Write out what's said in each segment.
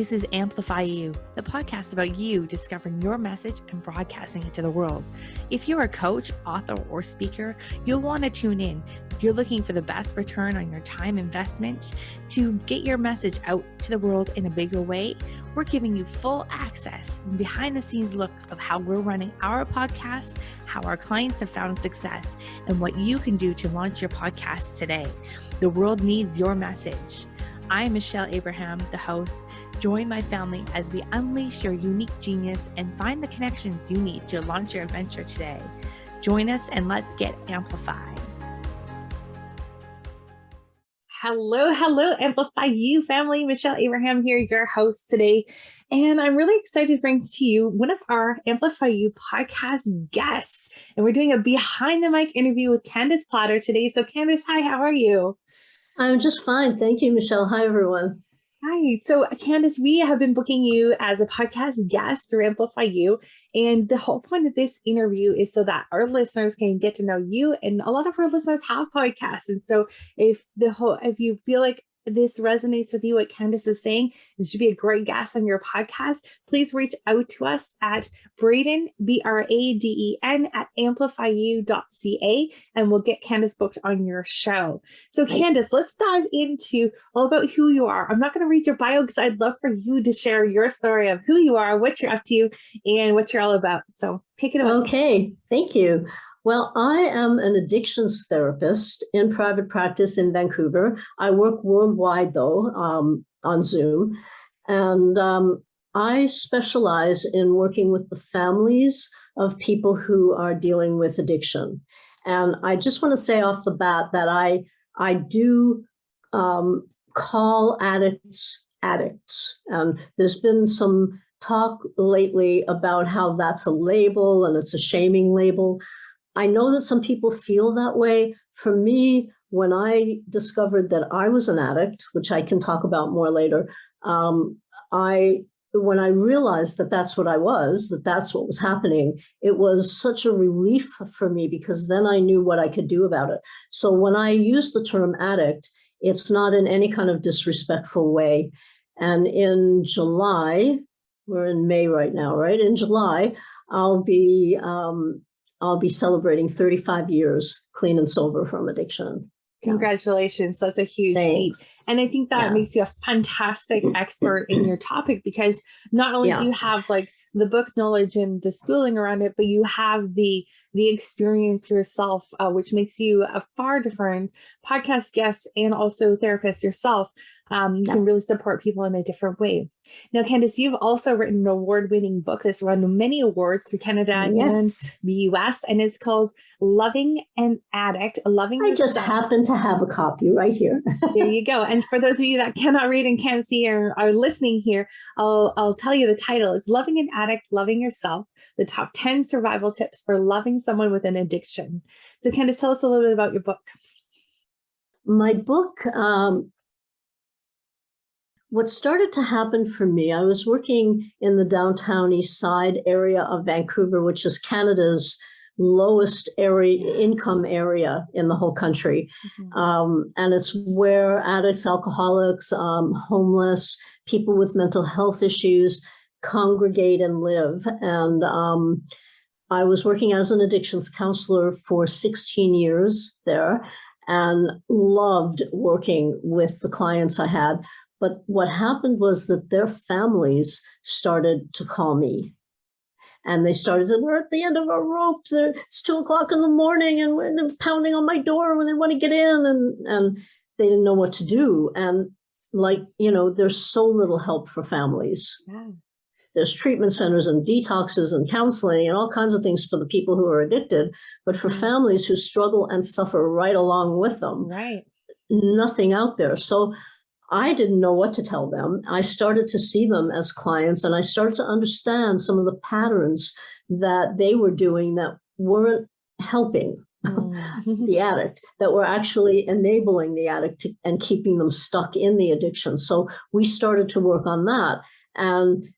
This is Amplify You, the podcast about you discovering your message and broadcasting it to the world. If you're a coach, author, or speaker, you'll want to tune in. If you're looking for the best return on your time investment to get your message out to the world in a bigger way, we're giving you full access and behind the scenes look of how we're running our podcast, how our clients have found success, and what you can do to launch your podcast today. The world needs your message. I'm Michelle Abraham, the host. Join my family as we unleash your unique genius and find the connections you need to launch your adventure today. Join us and let's get amplified. Hello, Amplify You family. Michelle Abraham here, your host today. And I'm really excited to bring to you one of our Amplify You podcast guests. And we're doing a behind the mic interview with Candace Plattor today. So Candace, hi, how are you? I'm just fine. Thank you, Michelle. Hi, everyone. Hi. So Candace, we have been booking you as a podcast guest through Amplify You. And the whole point of this interview is so that our listeners can get to know you. And a lot of our listeners have podcasts. And so if you feel like this resonates with you, what Candace is saying, it should be a great guest on your podcast, please reach out to us at Braden, BRADEN, at amplifyu.ca, and we'll get Candace booked on your show. So Candace, let's dive into all about who you are. I'm not going to read your bio because I'd love for you to share your story of who you are, what you're up to, and what you're all about. So take it away. Okay, thank you. Well, I am an addictions therapist in private practice in Vancouver. I work worldwide, though, on Zoom. And I specialize in working with the families of people who are dealing with addiction. And I just want to say off the bat that I do call addicts addicts. And there's been some talk lately about how that's a label and it's a shaming label. I know that some people feel that way. For me, when I discovered that I was an addict, which I can talk about more later, when I realized that that's what I was, that that's what was happening, it was such a relief for me because then I knew what I could do about it. So when I use the term addict, it's not in any kind of disrespectful way. And in July, we're in May right now, right? In July, I'll be celebrating 35 years clean and sober from addiction. Congratulations. That's a huge feat. And I think that makes you a fantastic expert in your topic because not only do you have like the book knowledge and the schooling around it, but you have the experience yourself, which makes you a far different podcast guest and also therapist yourself. You can really support people in a different way. Now, Candace, you've also written an award-winning book that's won many awards through Canada and the US, and it's called Loving an Addict, Loving Yourself. I just happen to have a copy right here. There you go. And for those of you that cannot read and can't see or are listening here, I'll tell you the title is Loving an Addict, Loving Yourself, the top 10 survival tips for loving someone with an addiction. So Candace, tell us a little bit about your book. My book, what started to happen for me, I was working in the downtown east side area of Vancouver, which is Canada's lowest income area in the whole country. Mm-hmm. And it's where addicts, alcoholics, homeless, people with mental health issues congregate and live. And I was working as an addictions counselor for 16 years there and loved working with the clients I had. But what happened was that their families started to call me. And they started to, we're at the end of our rope. It's 2:00 in the morning and they're pounding on my door when they want to get in. And they didn't know what to do. And there's so little help for families. Yeah. There's treatment centers and detoxes and counseling and all kinds of things for the people who are addicted. But for families who struggle and suffer right along with them, nothing out there. So I didn't know what to tell them. I started to see them as clients and I started to understand some of the patterns that they were doing that weren't helping the addict, that were actually enabling the addict and keeping them stuck in the addiction. So we started to work on that. And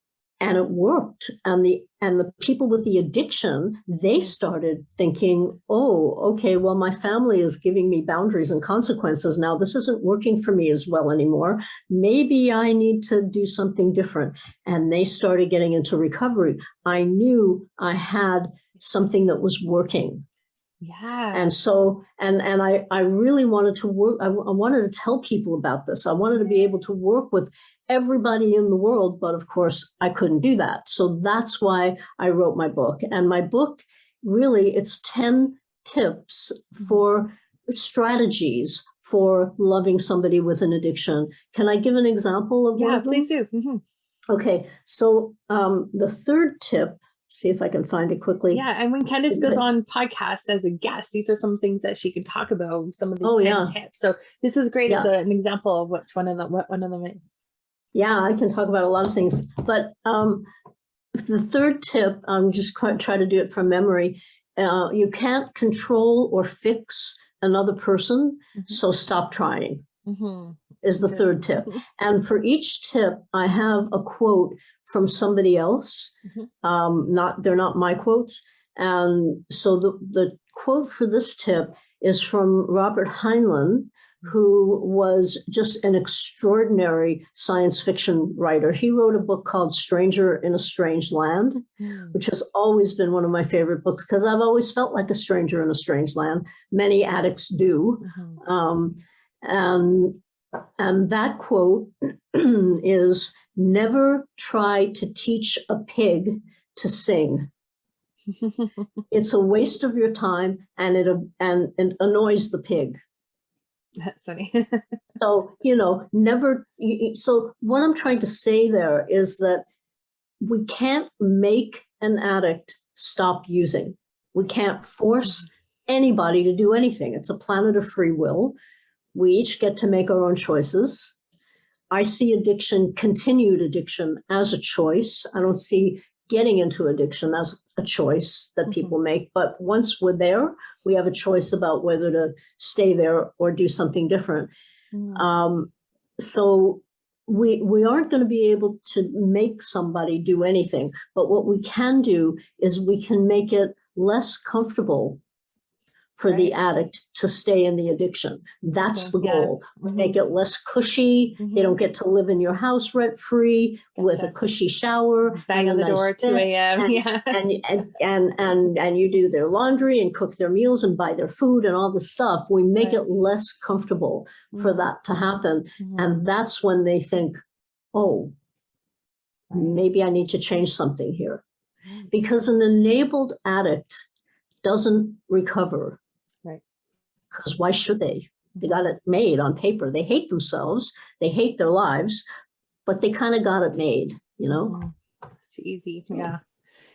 and it worked. And the people with the addiction, they started thinking, oh, okay, well, my family is giving me boundaries and consequences now. This isn't working for me as well anymore. Maybe I need to do something different. And they started getting into recovery. I knew I had something that was working. Yeah. And so, and I really wanted to work. I wanted to tell people about this. I wanted to be able to work with everybody in the world, but of course I couldn't do that. So that's why I wrote my book. And my book, really, it's 10 tips for strategies for loving somebody with an addiction. Can I give an example of one of them? Please do. Mm-hmm. Okay, so the third tip, see if I can find it quickly. Yeah, and when Candace goes on podcasts as a guest, these are some things that she can talk about, some of the 10 tips. So this is great as an example of what one of them is. Yeah, I can talk about a lot of things, but the third tip, I'm just try to do it from memory. You can't control or fix another person, so stop trying. Is the third tip. And for each tip, I have a quote from somebody else. They're not my quotes. And so the quote for this tip is from Robert Heinlein, who was just an extraordinary science fiction writer. He wrote a book called Stranger in a Strange Land, which has always been one of my favorite books because I've always felt like a stranger in a strange land. Many addicts do. And that quote is, never try to teach a pig to sing. It's a waste of your time and it annoys the pig. That's funny. So, never. So what I'm trying to say there is that we can't make an addict stop using. We can't force anybody to do anything. It's a planet of free will. We each get to make our own choices. I see continued addiction as a choice. I don't see getting into addiction as a choice that people make. But once we're there, we have a choice about whether to stay there or do something different. So we aren't going to be able to make somebody do anything. But what we can do is we can make it less comfortable for the addict to stay in the addiction. That's the goal. Make it less cushy. They don't get to live in your house rent-free with a cushy shower. Bang on the door at 2 a.m. And you do their laundry and cook their meals and buy their food and all this stuff. We make it less comfortable for that to happen. And that's when they think, oh, maybe I need to change something here. Because an enabled addict doesn't recover. Because why should they? They got it made on paper. They hate themselves. They hate their lives, but they kind of got it made, It's too easy. Yeah.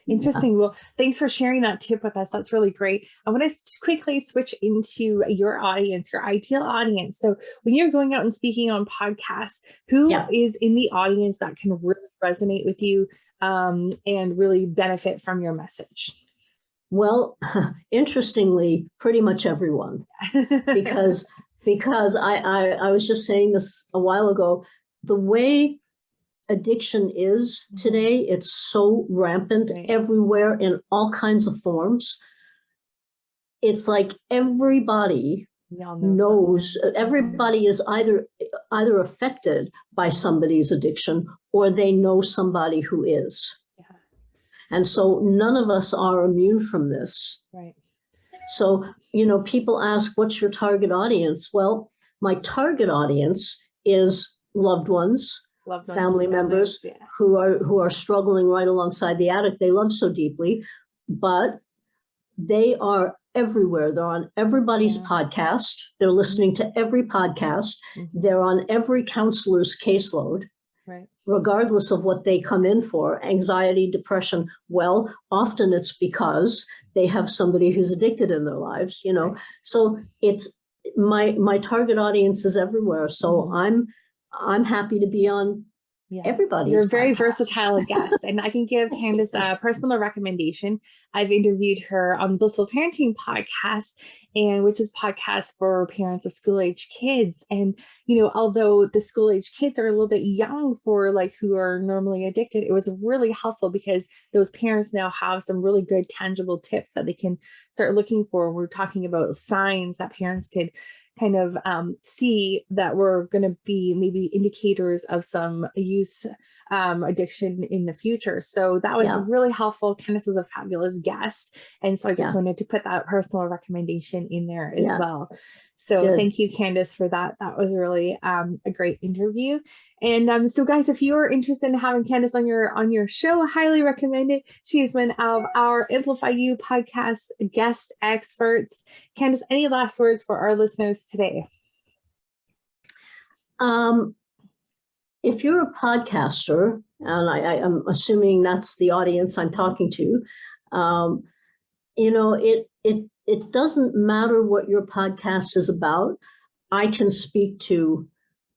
Interesting. Well, thanks for sharing that tip with us. That's really great. I want to quickly switch into your audience, your ideal audience. So when you're going out and speaking on podcasts, who is in the audience that can really resonate with you and really benefit from your message? Well, interestingly, pretty much everyone, because I was just saying this a while ago, the way addiction is today, it's so rampant everywhere in all kinds of forms. It's like everybody knows, everybody is either affected by somebody's addiction or they know somebody who is. And so none of us are immune from this. Right. So, people ask, what's your target audience? Well, my target audience is loved ones, family members who are struggling right alongside the addict they love so deeply, but they are everywhere. They're on everybody's podcast. They're listening to every podcast. They're on every counselor's caseload. Regardless of what they come in for, anxiety, depression, well, often it's because they have somebody who's addicted in their lives, So it's my target audience is everywhere. So I'm happy to be on everybody's You're a very podcast. versatile guest. And I can give Candace a personal recommendation. I've interviewed her on Blissful Parenting podcast, and which is a podcast for parents of school-age kids. And, although the school-age kids are a little bit young for like who are normally addicted, it was really helpful because those parents now have some really good tangible tips that they can start looking for. We're talking about signs that parents could kind of see that were going to be maybe indicators of some use addiction in the future. So that was really helpful. Candace was a fabulous guest. And so I just wanted to put that personal recommendation in there as well. So thank you, Candace, for that. That was really a great interview. And so guys, if you're interested in having Candace on your show, I highly recommend it. She is one of our Amplify You podcast guest experts. Candace, any last words for our listeners today? If you're a podcaster, and I'm assuming that's the audience I'm talking to, it doesn't matter what your podcast is about. I can speak to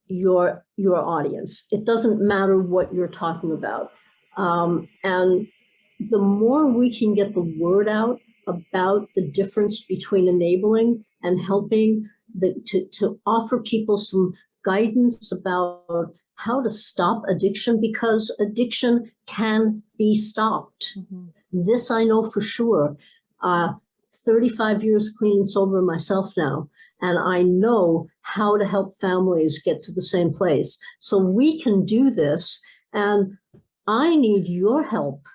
your audience. It doesn't matter what you're talking about. And the more we can get the word out about the difference between enabling and helping, to offer people some guidance about how to stop addiction, because addiction can be stopped. This I know for sure. 35 years clean and sober myself now, and I know how to help families get to the same place. So we can do this, and I need your help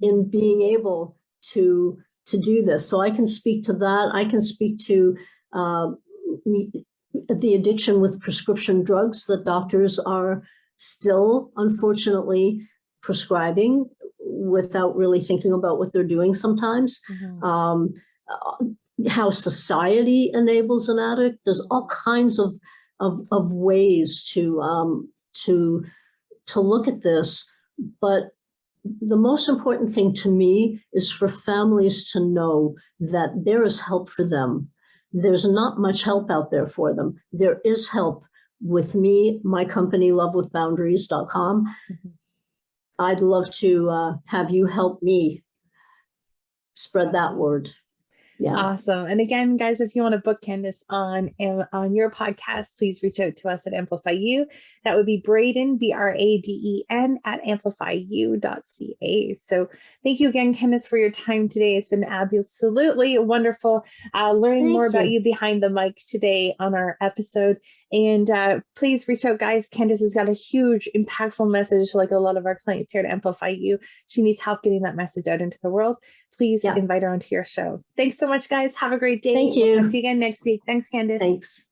in being able to do this. So I can speak to that. I can speak to the addiction with prescription drugs that doctors are still, unfortunately, prescribing without really thinking about what they're doing sometimes. How society enables an addict. There's all kinds of ways to look at this. But the most important thing to me is for families to know that there is help for them. There's not much help out there for them. There is help with me, my company, lovewithboundaries.com. I'd love to have you help me spread that word. Yeah. Awesome. And again, guys, if you want to book Candace on your podcast, please reach out to us at Amplify You. That would be Braden, BRADEN at amplifyu.ca. So thank you again, Candace, for your time today. It's been absolutely wonderful learning more about you behind the mic today on our episode. And please reach out, guys. Candace has got a huge, impactful message, like a lot of our clients here at Amplify You. She needs help getting that message out into the world. Please invite her onto your show. Thanks so much, guys. Have a great day. Thank you. We'll talk to you again next week. Thanks, Candace. Thanks.